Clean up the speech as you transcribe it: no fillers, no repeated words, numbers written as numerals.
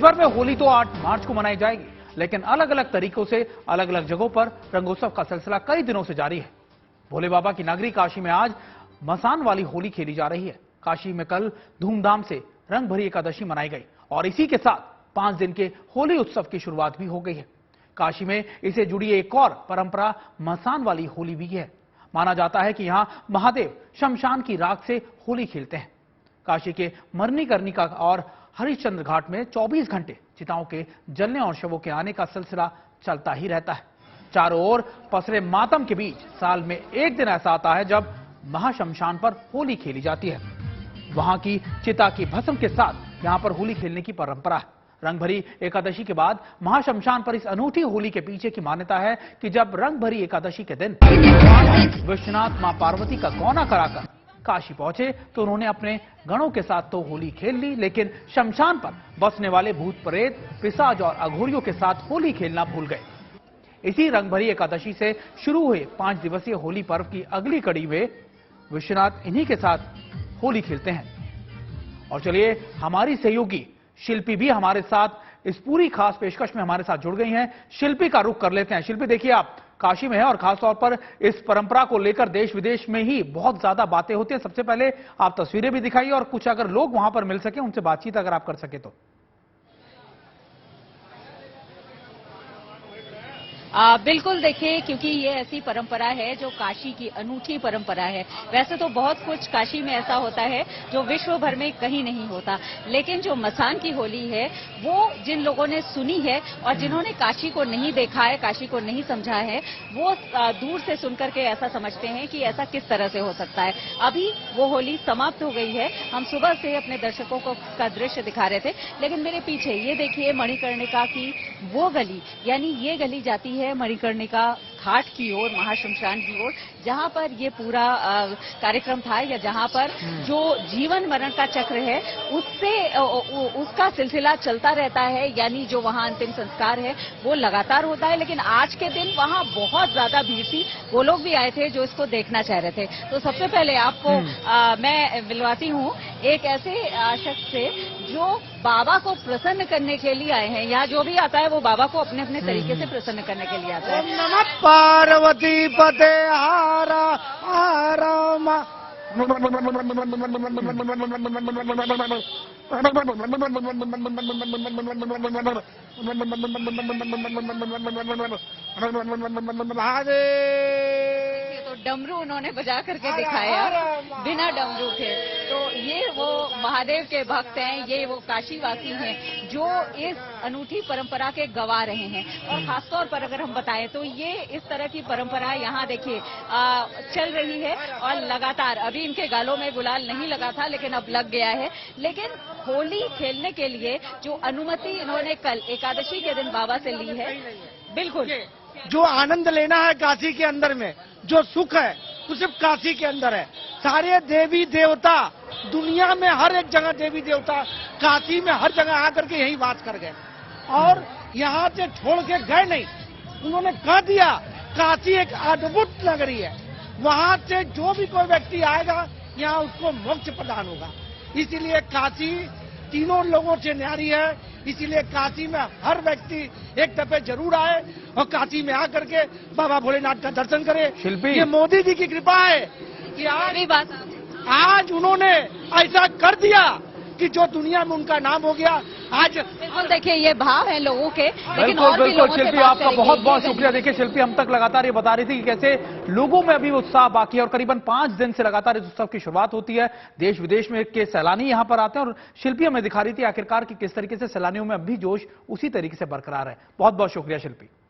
भर में होली तो 8 मार्च को मनाई जाएगी, लेकिन अलग अलग तरीकों से अलग अलग जगहों पर रंगोत्सव का सिलसिला कई दिनों से जारी है। भोले बाबा की नगरी काशी में आज मसान वाली होली खेली जा रही है। काशी में कल धूमधाम से रंग भरी एकादशी मनाई गई और इसी के साथ 5 दिन के होली उत्सव की शुरुआत भी हो गई है। काशी में इसे जुड़ी एक और परंपरा मसान वाली होली भी है। माना जाता है कि यहां महादेव शमशान की राख से होली खेलते हैं। काशी के मणिकर्णिका और हरिश्चंद्र घाट में 24 घंटे चिताओं के जलने और शवों के आने का सिलसिला चलता ही रहता है। चारों ओर पसरे मातम के बीच साल में एक दिन ऐसा आता है जब महाशमशान पर होली खेली जाती है। वहां की चिता की भस्म के साथ यहां पर होली खेलने की परंपरा है। रंग भरी एकादशी के बाद महाशमशान पर इस अनूठी होली के पीछे की मान्यता है कि जब रंग भरी एकादशी के दिन विश्वनाथ मां पार्वती का गौना कराकर काशी पहुंचे तो उन्होंने अपने गणों के साथ तो होली खेल ली, लेकिन शमशान पर बसने वाले भूत प्रेत, पिशाच और अघोरियों के साथ होली खेलना भूल गए। इसी रंग भरी एकादशी से शुरू हुए 5 दिवसीय होली पर्व की अगली कड़ी में विश्वनाथ इन्हीं के साथ होली खेलते हैं। और चलिए, हमारी सहयोगी शिल्पी भी हमारे साथ इस पूरी खास पेशकश में हमारे साथ जुड़ गई हैं। शिल्पी का रुख कर लेते हैं। शिल्पी, देखिए, आप काशी में है और खासतौर पर इस परंपरा को लेकर देश विदेश में ही बहुत ज्यादा बातें होती हैं। सबसे पहले आप तस्वीरें भी दिखाइए और कुछ अगर लोग वहां पर मिल सके, उनसे बातचीत अगर आप कर सके तो। बिल्कुल, देखिए, क्योंकि ये ऐसी परंपरा है जो काशी की अनूठी परंपरा है। वैसे तो बहुत कुछ काशी में ऐसा होता है जो विश्व भर में कहीं नहीं होता, लेकिन जो मसान की होली है वो जिन लोगों ने सुनी है और जिन्होंने काशी को नहीं देखा है, काशी को नहीं समझा है, वो दूर से सुनकर के ऐसा समझते हैं कि ऐसा किस तरह से हो सकता है। अभी वो होली समाप्त हो गई है। हम सुबह से अपने दर्शकों को का दृश्य दिखा रहे थे, लेकिन मेरे पीछे ये देखिए मणिकर्णिका की वो गली, यानी ये गली जाती है मणिकर्णिका घाट की ओर, महाशमशान की ओर, जहां पर ये पूरा कार्यक्रम था, या जहां पर जो जीवन मरण का चक्र है उससे उसका सिलसिला चलता रहता है, यानी जो वहां अंतिम संस्कार है वो लगातार होता है। लेकिन आज के दिन वहां बहुत ज्यादा भीड़ थी। वो लोग भी आए थे जो इसको देखना चाह रहे थे। तो सबसे पहले आपको मैं मिलवाती हूँ एक ऐसे शख्स से जो बाबा को प्रसन्न करने के लिए आए हैं। यहाँ जो भी आता है वो बाबा को अपने अपने तरीके से प्रसन्न करने के लिए आता है। नमः पार्वती पते हारा हारा तो डमरू उन्होंने बजा करके दिखाया बिना डमरू के। तो ये वो महादेव के भक्त हैं, ये वो काशीवासी हैं जो इस अनूठी परंपरा के गवा रहे हैं। और खासतौर पर अगर हम बताएं तो ये इस तरह की परंपरा यहाँ देखिए चल रही है और लगातार, अभी इनके गालों में गुलाल नहीं लगा था लेकिन अब लग गया है। लेकिन होली खेलने के लिए जो अनुमति इन्होंने कल एकादशी के दिन बाबा से ली है, बिल्कुल जो आनंद लेना है काशी के अंदर में, जो सुख है वो सिर्फ काशी के अंदर है। सारे देवी देवता दुनिया में हर एक जगह देवी देवता काशी में हर जगह आकर के यहीं वास कर गए और यहाँ से छोड़ के गए नहीं। उन्होंने कह दिया काशी एक अद्भुत नगरी है, वहाँ से जो भी कोई व्यक्ति आएगा यहाँ उसको मोक्ष प्रदान होगा। इसीलिए काशी तीनों लोगों से न्यारी है। इसीलिए काशी में हर व्यक्ति एक दफे जरूर आए और काशी में आकर के बाबा भोलेनाथ का दर्शन करे। ये मोदी जी की कृपा है कि आज उन्होंने ऐसा कर दिया कि जो दुनिया में उनका नाम हो गया। आज बिल्कुल देखिए ये भाव है लोगों के, लेकिन बिल्कुल और भी बिल्कुल लोगों से शिल्पी, बात आपका करेंगे। बहुत बहुत शुक्रिया। देखिए शिल्पी हम तक लगातार ये बता रही थी कि कैसे लोगों में अभी उत्साह बाकी है और करीबन 5 दिन से लगातार इस उत्सव की शुरुआत होती है। देश विदेश में के सैलानी यहां पर आते हैं और शिल्पी हमें दिखा रही थी आखिरकार कि किस तरीके से सैलानियों में अब भी जोश उसी तरीके से बरकरार है। बहुत बहुत शुक्रिया शिल्पी।